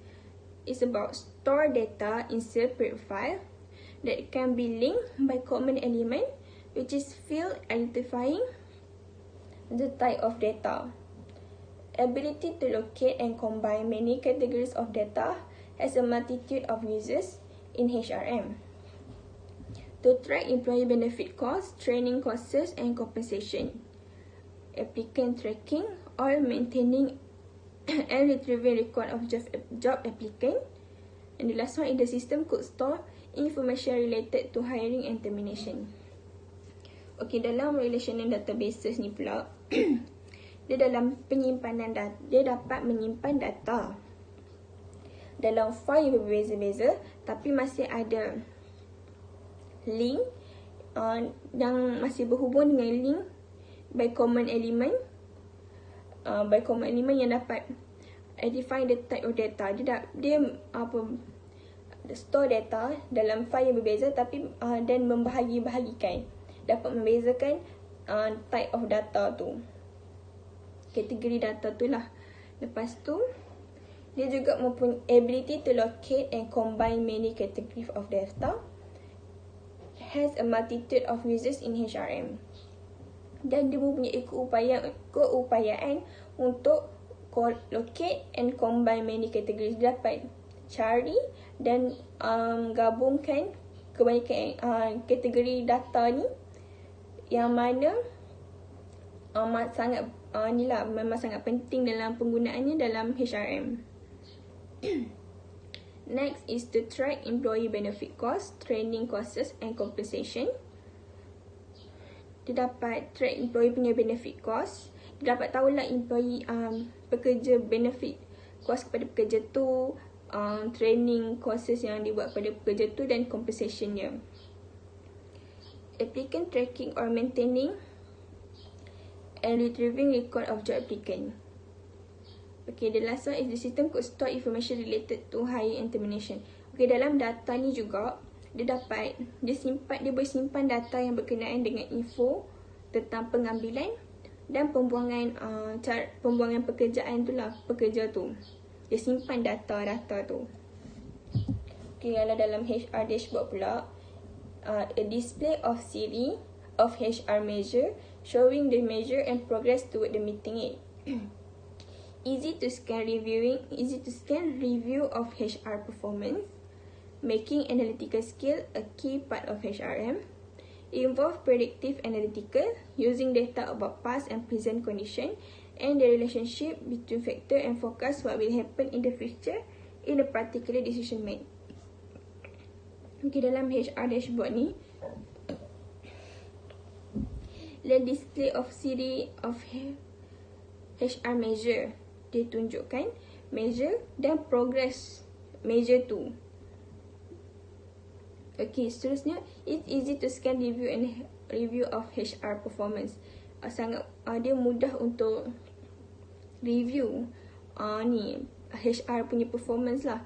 is about store data in separate file that can be linked by common element, which is field identifying the type of data. Ability to locate and combine many categories of data has a multitude of uses in HRM. To track employee benefit costs, training costs and compensation, applicant tracking or maintaining and retrieving record of job applicant, and the last one is the system could store information related to hiring and termination. Okay, dalam relational databases ni pula dia dalam penyimpanan data, dia dapat menyimpan data dalam file yang berbeza-beza, tapi masih ada link yang masih berhubung dengan link by common element yang dapat identify the type of data. Dia store data dalam file yang berbeza, tapi dan membahagi-bahagikan, dapat membezakan type of data tu, kategori data tu lah. Lepas tu dia juga mempunyai ability to locate and combine many categories of data, has a multitude of users in HRM, dan dia mempunyai keupayaan untuk locate and combine many categories. Dia dapat cari dan gabungkan kebanyakan kategori data ni, yang mana memang sangat penting dalam penggunaannya dalam HRM. Next is to track employee benefit costs, training costs and compensation. Dia dapat track employee punya benefit cost. Dia dapat tahulah employee pekerja benefit cost kepada pekerja tu, training costs yang dibuat kepada pekerja tu, dan compensationnya. Applicant tracking or maintaining and retrieving record of job applicant. Okay, the last one is the system could store information related to hiring and termination. Okay, dalam data ni juga dia boleh simpan data yang berkenaan dengan info tentang pengambilan dan pembuangan pekerjaan tu lah, pekerja tu. Dia simpan data tu. Okay, kalau dalam HR dashboard pula, a display of series of HR measure showing the measure and progress toward the meeting aid. Easy to scan review of HR performance, making analytical skill a key part of HRM. Involve predictive analytical using data about past and present condition and the relationship between factor and forecast what will happen in the future in a particular decision made. Okay, dalam HR dashboard ni, the display of series of HR measure, dia tunjukkan measure dan progress measure tu. Okay, seterusnya, it's easy to scan review of HR performance. Dia mudah untuk review HR punya performance lah.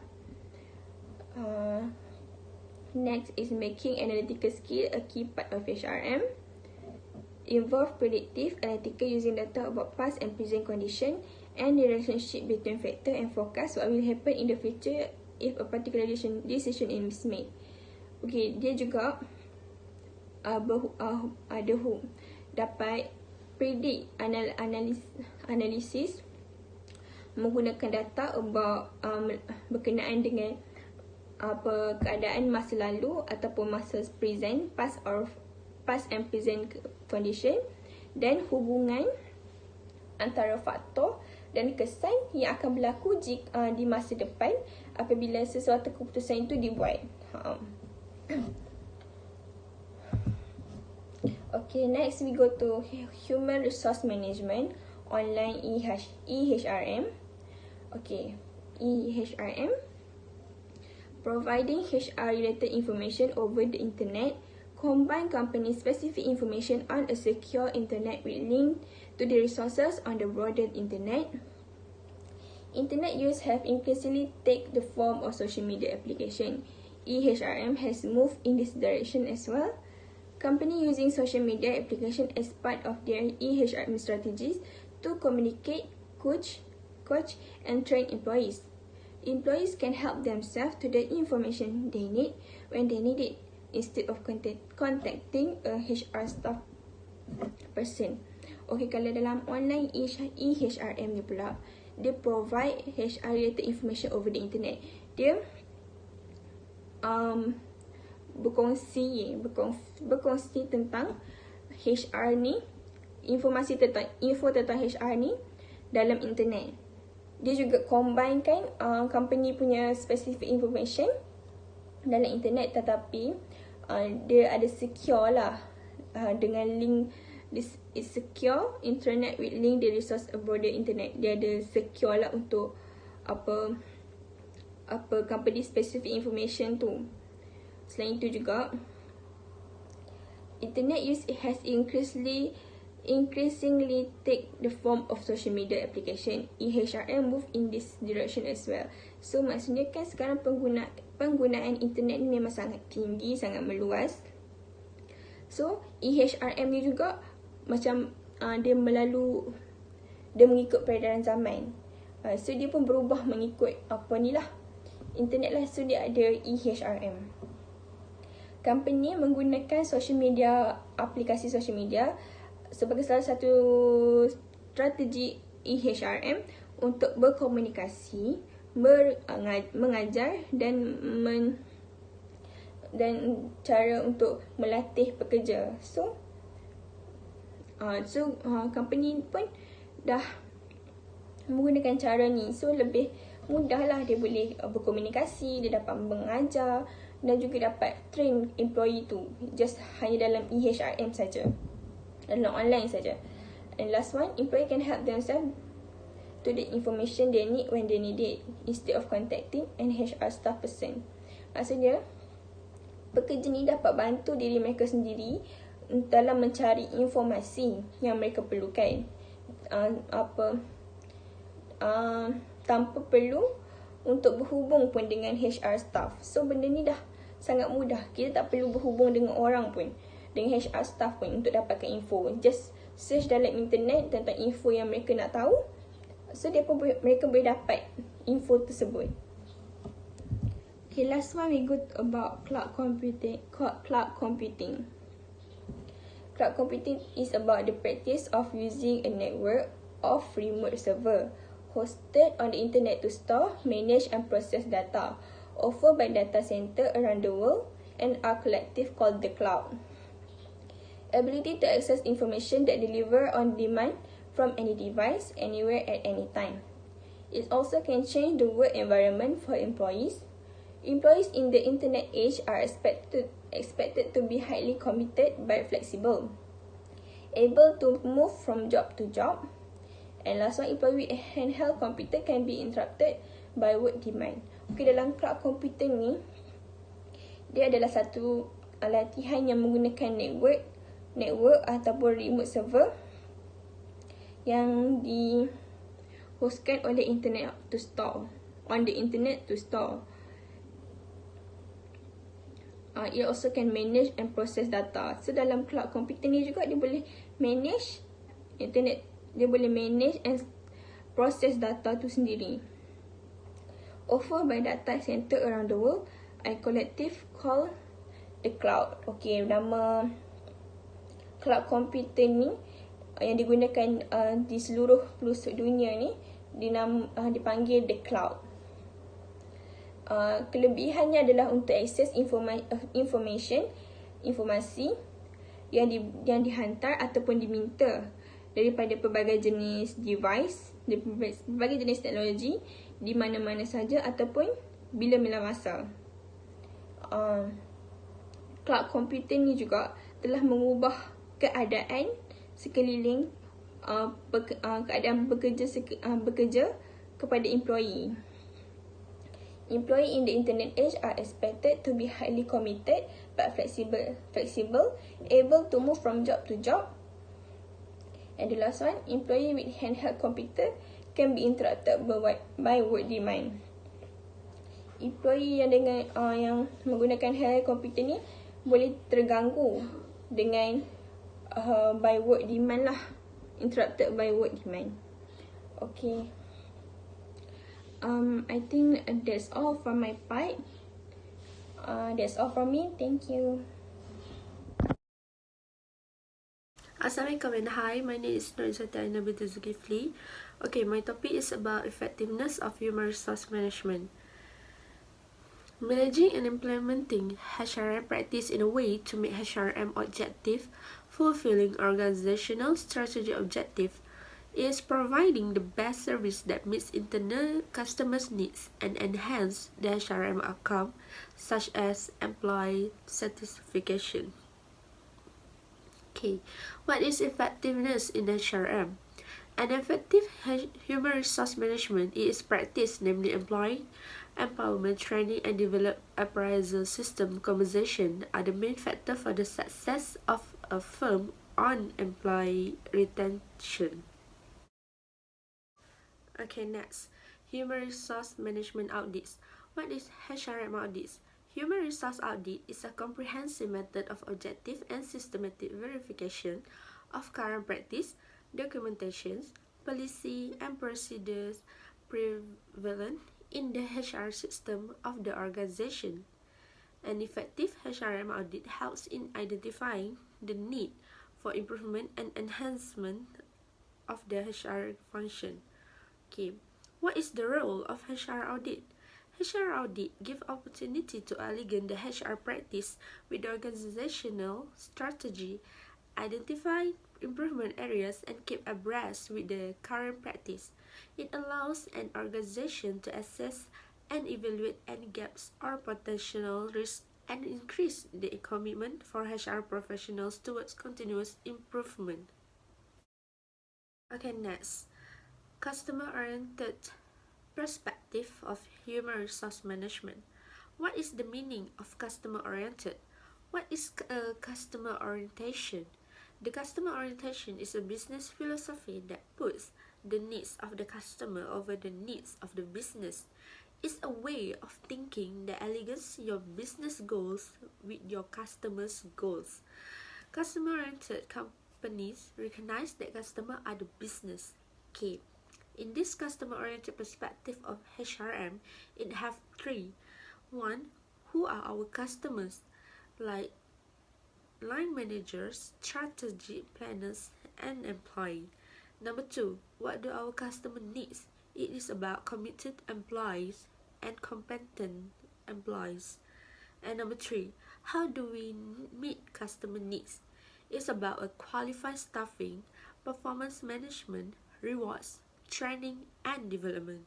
Next is making analytical skill a key part of HRM. Involve predictive analytical using data about past and present condition and the relationship between factor and forecast what will happen in the future if a particular decision is made. Okay, dia juga dapat predict analisis menggunakan data about berkenaan dengan keadaan masa lalu ataupun masa present, past and present condition, dan hubungan antara faktor dan kesan yang akan berlaku di masa depan apabila sesuatu keputusan itu dibuat. Okay, next we go to Human Resource Management, online EHRM. Okay, EHRM, providing HR related information over the internet, combine company specific information on a secure internet with link to the resources on the broader internet. Internet use have increasingly take the form of social media application. EHRM has moved in this direction as well. Company using social media application as part of their EHRM strategies to communicate, coach, and train employees. Employees can help themselves to the information they need when they need it, instead of contacting a HR staff person. Okay, kalau dalam online EHRM ni pula, dia provide HR related information over the internet. Dia berkongsi tentang HR ni, info tentang HR ni dalam internet. Dia juga combinekan company punya specific information dalam internet, tetapi dia ada secure lah, dengan link. This is secure internet with link the resource about the internet. Dia ada secure lah untuk apa company specific information tu. Selain itu juga, internet use has increasingly take the form of social media application. EHRM move in this direction as well. So maksudnya kan sekarang penggunaan internet ni memang sangat tinggi, sangat meluas. So EHRM ni juga macam dia mengikut peredaran zaman. So dia pun berubah mengikut internet lah. So dia ada EHRM. Company menggunakan social media, aplikasi social media sebagai salah satu strategi EHRM untuk berkomunikasi, mengajar dan cara untuk melatih pekerja. So company pun dah menggunakan cara ni. So lebih mudah lah dia boleh berkomunikasi, dia dapat mengajar dan juga dapat train employee tu just hanya dalam EHRM saja, dalam online saja. And last one, employee can help themselves to the information they need when they need it, instead of contacting an HR staff person. Maksudnya, pekerja ni dapat bantu diri mereka sendiri dalam mencari informasi yang mereka perlukan, tanpa perlu untuk berhubung pun dengan HR staff. So benda ni dah sangat mudah. Kita tak perlu berhubung dengan orang pun, dengan HR staff pun untuk dapatkan info. Just search dalam internet tentang info yang mereka nak tahu. So mereka boleh dapat info tersebut. Okay, last one we go about cloud computing. Cloud computing is about the practice of using a network of remote server hosted on the internet to store, manage and process data offered by data center around the world and are collective called the cloud. Ability to access information that deliver on demand from any device, anywhere at any time. It also can change the work environment for employees. Employees in the internet age are expected to be highly committed but flexible, able to move from job to job. And last one, employee with handheld computer can be interrupted by work demand. Okay, dalam cloud computing ni, dia adalah satu latihan yang menggunakan network ataupun remote server yang dihostkan oleh internet to store, on the internet to store. It also can manage and process data. So dalam cloud computing ni juga dia boleh manage internet, dia boleh manage and process data tu sendiri. Offered by data center around the world, a collective called the cloud. Okay, nama cloud computing ni yang digunakan di seluruh pelosok dunia ni dipanggil the cloud. Kelebihannya adalah untuk akses informasi yang dihantar ataupun diminta daripada pelbagai jenis device, daripada pelbagai jenis teknologi di mana-mana saja ataupun bila-bila masa. Cloud computing ni juga telah mengubah keadaan sekeliling, keadaan bekerja kepada employee. Employee in the internet age are expected to be highly committed but flexible, able to move from job to job. And the last one, employee with handheld computer can be interrupted by work demand. Employee yang menggunakan handheld computer ni boleh terganggu dengan by work demand lah, interrupted by work demand. Okay. I think that's all from my part. That's all from me. Thank you. Assalamualaikum and hi, my name is NURNATASHA binti ZULKIFLI. Okay, my topic is about effectiveness of human resource management. Managing and implementing HRM practice in a way to make HRM objective, fulfilling organizational strategy objective, is providing the best service that meets internal customers' needs and enhance the HRM outcome, such as employee satisfaction. Okay, what is effectiveness in HRM? An effective human resource management is practice, namely employee empowerment, training, and develop appraisal system compensation are the main factor for the success of a firm on employee retention. Okay, next, human resource management audits. What is HRM audits? Human resource audit is a comprehensive method of objective and systematic verification of current practice, documentations, policy, and procedures prevalent in the HR system of the organization. An effective HRM audit helps in identifying the need for improvement and enhancement of the HR function. Okay, what is the role of HR audit? HR audit gives opportunity to align the HR practice with the organizational strategy, identify improvement areas, and keep abreast with the current practice. It allows an organization to assess and evaluate any gaps or potential risks and increase the commitment for HR professionals towards continuous improvement. Okay, next, customer-oriented perspective of human resource management. What is the meaning of customer-oriented? What is customer orientation? The customer orientation is a business philosophy that puts the needs of the customer over the needs of the business. It's a way of thinking that aligns your business goals with your customers' goals. Customer-oriented companies recognize that customers are the business. Okay. In this customer-oriented perspective of HRM, it have three. One, who are our customers? Like line managers, strategy planners, and employee. Number two, what do our customer needs? It is about committed employees and competent employees. And number three, how do we meet customer needs? It's about a qualified staffing, performance management, rewards, training, and development.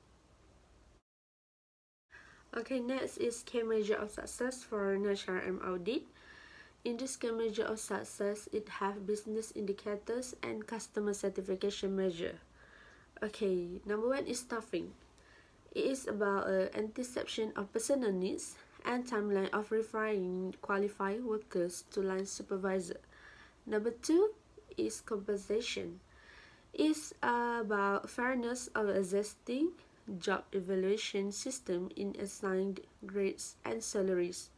Okay, next is key measure of success for an HRM audit. In this key measure of success, it have business indicators and customer certification measure. Okay, number one is staffing. It is about anticipation of personal needs and timeline of refining qualified workers to line supervisor. Number two is compensation. It's about fairness of existing job evaluation system in assigned grades and salaries.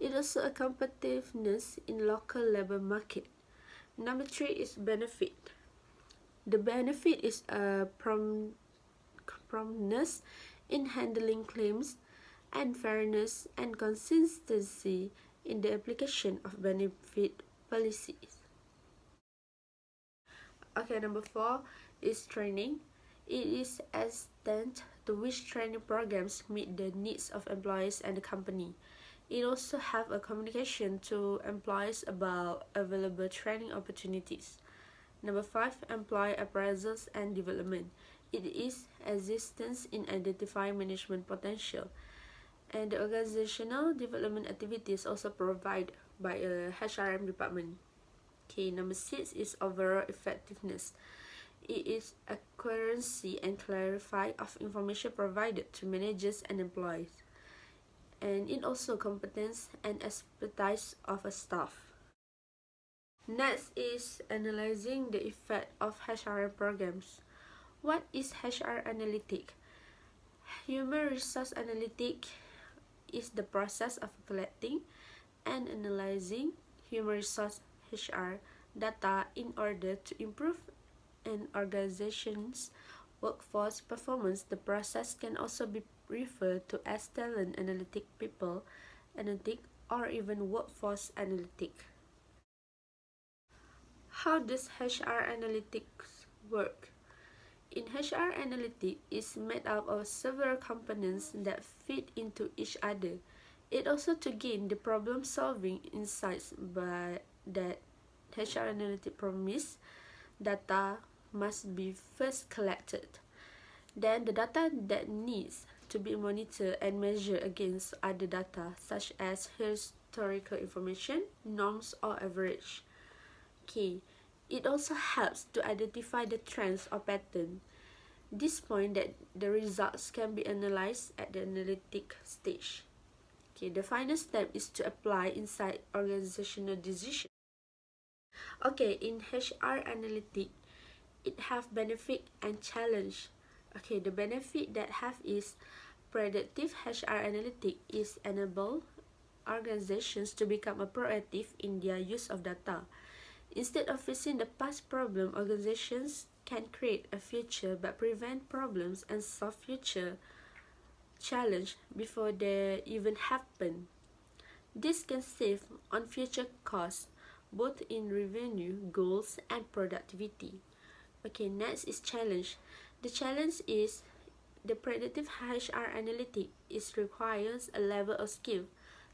It also a competitiveness in local labor market. Number three is benefit. The benefit is a promptness in handling claims and fairness and consistency in the application of benefit policies. Okay, number four is training. It is extent to which training programs meet the needs of employees and the company. It also have a communication to employees about available training opportunities. Number 5, employee appraisals and development. It is assistance in identifying management potential. And the organizational development activities also provided by a HRM department. Okay, number 6 is overall effectiveness. It is accuracy and clarify of information provided to managers and employees. And it also competence and expertise of a staff. Next is analyzing the effect of HRM programs. What is HR analytic? Human resource analytic is the process of collecting and analyzing human resource HR data in order to improve an organization's workforce performance. The process can also be referred to as talent analytic, people analytic, or even workforce analytic. How does HR analytics work? In HR analytics is made up of several components that fit into each other. It also to gain the problem-solving insights by that HR analytic promise, data must be first collected. Then the data that needs to be monitored and measured against other data such as historical information, norms or average. Okay, it also helps to identify the trends or pattern. This point that the results can be analyzed at the analytic stage. Okay, the final step is to apply inside organizational decision. Okay, in HR analytic, it have benefit and challenge. Okay, the benefit that have is predictive HR analytic is enable organizations to become a proactive in their use of data. Instead of facing the past problem, organizations can create a future but prevent problems and solve future challenge before they even happen. This can save on future costs, both in revenue, goals, and productivity. Okay, next is challenge. The challenge is the predictive HR analytic requires a level of skill,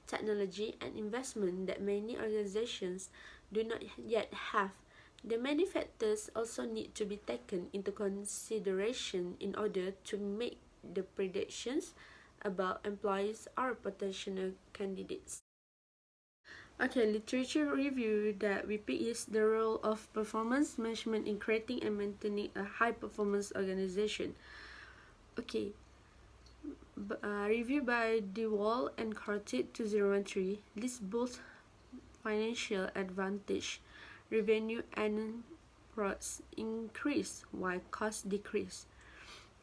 technology, and investment that many organizations do not yet have. The many factors also need to be taken into consideration in order to make the predictions about employees or potential candidates. Okay, literature review that we pick is the role of performance management in creating and maintaining a high-performance organization. Okay, review by DeWall and Cartit 2013 lists both financial advantage, revenue and profits increase while costs decrease,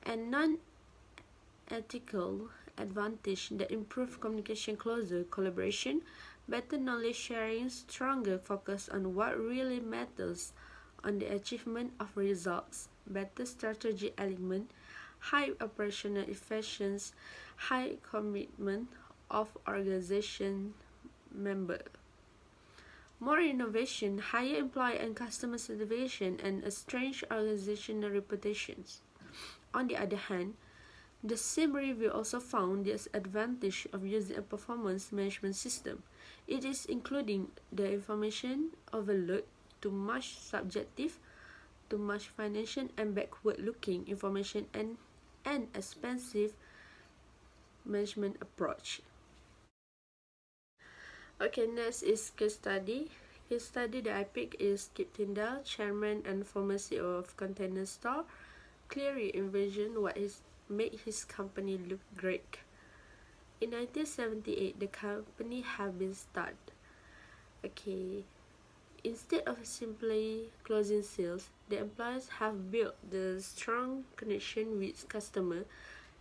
and non-ethical advantage that improve communication, closer collaboration, better knowledge sharing, stronger focus on what really matters, on the achievement of results, better strategy element, high operational efficiency, high commitment of organization member. More innovation, higher employee and customer satisfaction, and a strange organizational reputations. On the other hand, the same review also found the disadvantage of using a performance management system. It is including the information overload, too much subjective, too much financial and backward-looking information, and an expensive management approach. Okay, next is case study. Case study that I pick is Kip Tyndall, chairman and former CEO of Container Store, clearly envisioned what made his company look great. In 1978, the company had been started. Okay, instead of simply closing sales, the employees have built the strong connection with customers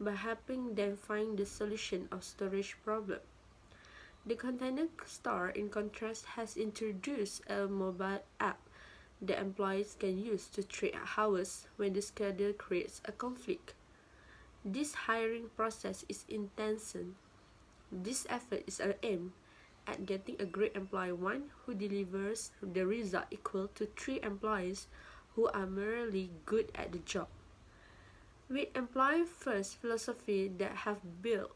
by helping them find the solution of storage problem. The Container Store, in contrast, has introduced a mobile app that employees can use to trade hours when the schedule creates a conflict. This hiring process is intense. This effort is aimed at getting a great employee, one who delivers the result equal to 3 employees who are merely good at the job. With employee-first philosophy that have built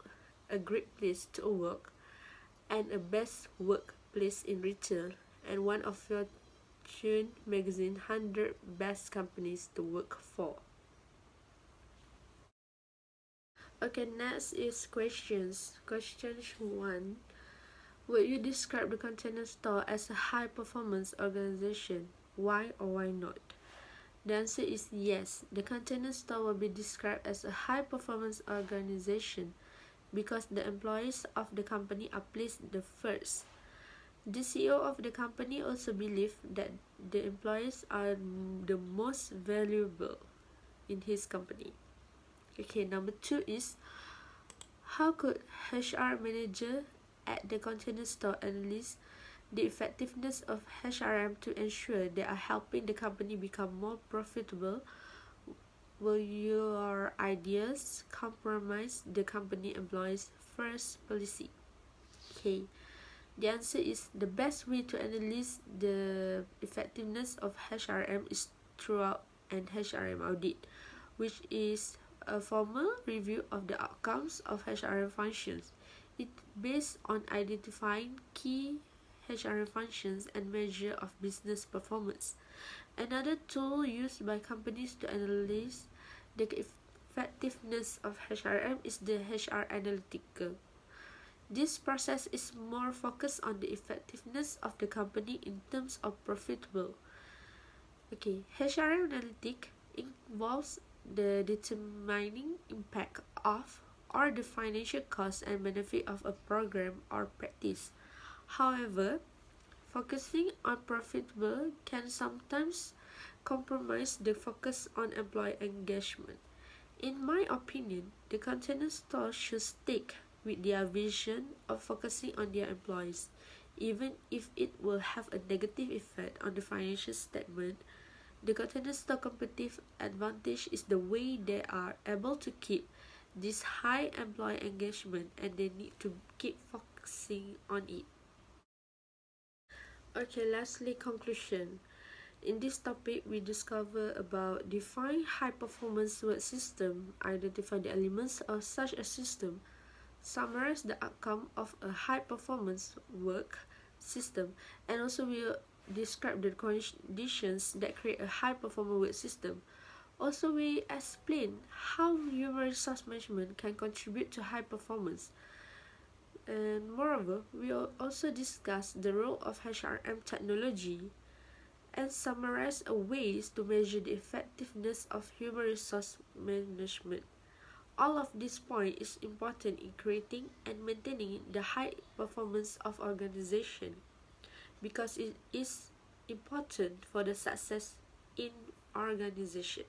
a great place to work and a best workplace in retail, and one of your Fortune magazine 100 best companies to work for. Okay, next is questions. Question 1. Would you describe the container store as a high-performance organization? Why or why not? The answer is yes. The container store will be described as a high-performance organization because the employees of the company are placed the first. The CEO of the company also believes that the employees are the most valuable in his company. Okay, number 2 is, how could HR manager at the container store analyze the effectiveness of HRM to ensure they are helping the company become more profitable? Will your ideas compromise the company employees' first policy? Okay, the answer is the best way to analyze the effectiveness of HRM is throughout an HRM audit, which is a formal review of the outcomes of HRM functions. It's based on identifying key HRM functions and measure of business performance. Another tool used by companies to analyze the effectiveness of HRM is the HR analytical. This process is more focused on the effectiveness of the company in terms of profitable. Okay, HRM analytic involves the determining impact of or the financial cost and benefit of a program or practice. However, focusing on profitable can sometimes compromise the focus on employee engagement. In my opinion, the container store should stick with their vision of focusing on their employees, even if it will have a negative effect on the financial statement. The container store competitive advantage is the way they are able to keep this high employee engagement, and they need to keep focusing on it. Okay, lastly, conclusion. In this topic, we discover about define high-performance work system, identify the elements of such a system, summarize the outcome of a high-performance work system, and also we'll describe the conditions that create a high-performance work system. Also, we explain how human resource management can contribute to high performance. And moreover, we will also discuss the role of HRM technology and summarize ways to measure the effectiveness of human resource management. All of this point is important in creating and maintaining the high performance of organization because it is important for the success in organization.